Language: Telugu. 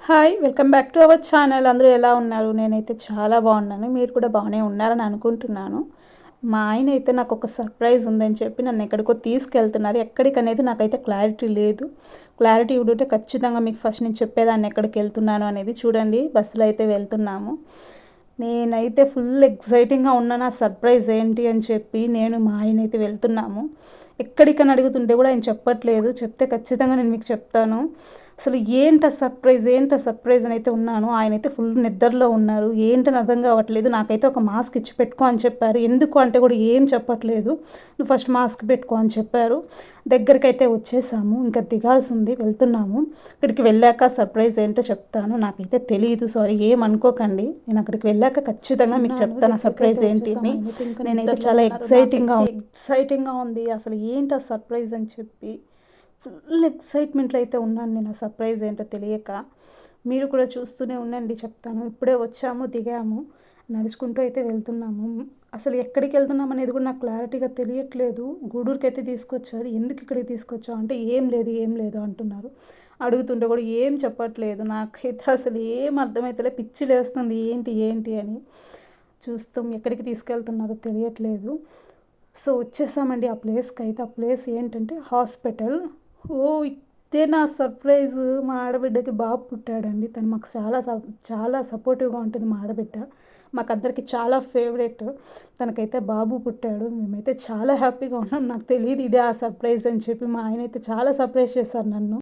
Hi! Welcome back to our channel. అందరూ ఎలా ఉన్నారు? నేనైతే చాలా బాగున్నాను. మీరు కూడా బాగానే ఉన్నారని అనుకుంటున్నాను. మా ఆయన అయితే నాకు ఒక సర్ప్రైజ్ ఉందని చెప్పి నన్ను ఎక్కడికో తీసుకెళ్తున్నారు. ఎక్కడికనేది నాకైతే క్లారిటీ లేదు. క్లారిటీ ఇప్పుడుంటే ఖచ్చితంగా మీకు ఫస్ట్ నేను చెప్పేదాన్ని ఎక్కడికి వెళ్తున్నాను అనేది. చూడండి, బస్సులో అయితే వెళ్తున్నాము. నేనైతే ఫుల్ ఎక్సైటింగ్‌గా ఉన్నాను. ఆ సర్ప్రైజ్ ఏంటి అని చెప్పి నేను మా ఆయన అయితే వెళ్తున్నాము. ఎక్కడికని అడుగుతుంటే కూడా ఆయన చెప్పట్లేదు. చెప్తే ఖచ్చితంగా నేను మీకు చెప్తాను. అసలు ఏంటా సర్ప్రైజ్ అని అయితే ఉన్నాను. ఆయనైతే ఫుల్ నిద్రలో ఉన్నారు. ఏంటని అర్థం కావట్లేదు. నాకైతే ఒక మాస్క్ ఇచ్చి పెట్టుకో అని చెప్పారు. ఎందుకు అంటే కూడా ఏం చెప్పట్లేదు. నువ్వు ఫస్ట్ మాస్క్ పెట్టుకో అని చెప్పారు. దగ్గరికైతే వచ్చేసాము. ఇంకా దిగాల్సింది, వెళ్తున్నాము. ఇక్కడికి వెళ్ళాక సర్ప్రైజ్ ఏంటో చెప్తాను. నాకైతే తెలియదు, సారీ ఏమనుకోకండి. నేను అక్కడికి వెళ్ళాక ఖచ్చితంగా మీకు చెప్తాను ఆ సర్ప్రైజ్ ఏంటి అని. నేనైతే చాలా ఎక్సైటింగ్గా ఉంది. అసలు ఏంటి ఆ సర్ప్రైజ్ అని చెప్పి ఫుల్ ఎక్సైట్మెంట్లో అయితే ఉన్నాను నేను. ఆ సర్ప్రైజ్ ఏంటో తెలియక. మీరు కూడా చూస్తూనే ఉండండి, చెప్తాను. ఇప్పుడే వచ్చాము, దిగాము, నడుచుకుంటూ అయితే వెళ్తున్నాము. అసలు ఎక్కడికి వెళ్తున్నాం అనేది కూడా నాకు క్లారిటీగా తెలియట్లేదు. గూడూరుకి అయితే తీసుకొచ్చారు. ఎందుకు ఇక్కడికి తీసుకొచ్చావు అంటే ఏం లేదు అంటున్నారు. అడుగుతుంటే కూడా ఏం చెప్పట్లేదు. నాకైతే అసలు ఏం అర్థమవుతలే, పిచ్చి లేస్తుంది ఏంటి అని. చూస్తాం ఎక్కడికి తీసుకెళ్తున్నారో తెలియట్లేదు. సో వచ్చేసామండి ఆ ప్లేస్కి అయితే. ఆ ప్లేస్ ఏంటంటే హాస్పిటల్. ఇదే నా సర్ప్రైజు. మా ఆడబిడ్డకి బాబు పుట్టాడండి. తను మాకు చాలా సపోర్టివ్గా ఉంటుంది. మా ఆడబిడ్డ మాకందరికి చాలా ఫేవరెట్. తనకైతే బాబు పుట్టాడు. మేమైతే చాలా హ్యాపీగా ఉన్నాం. నాకు తెలియదు ఇదే ఆ సర్ప్రైజ్ అని చెప్పి. మా ఆయన అయితే చాలా సర్ప్రైజ్ చేశారు నన్ను.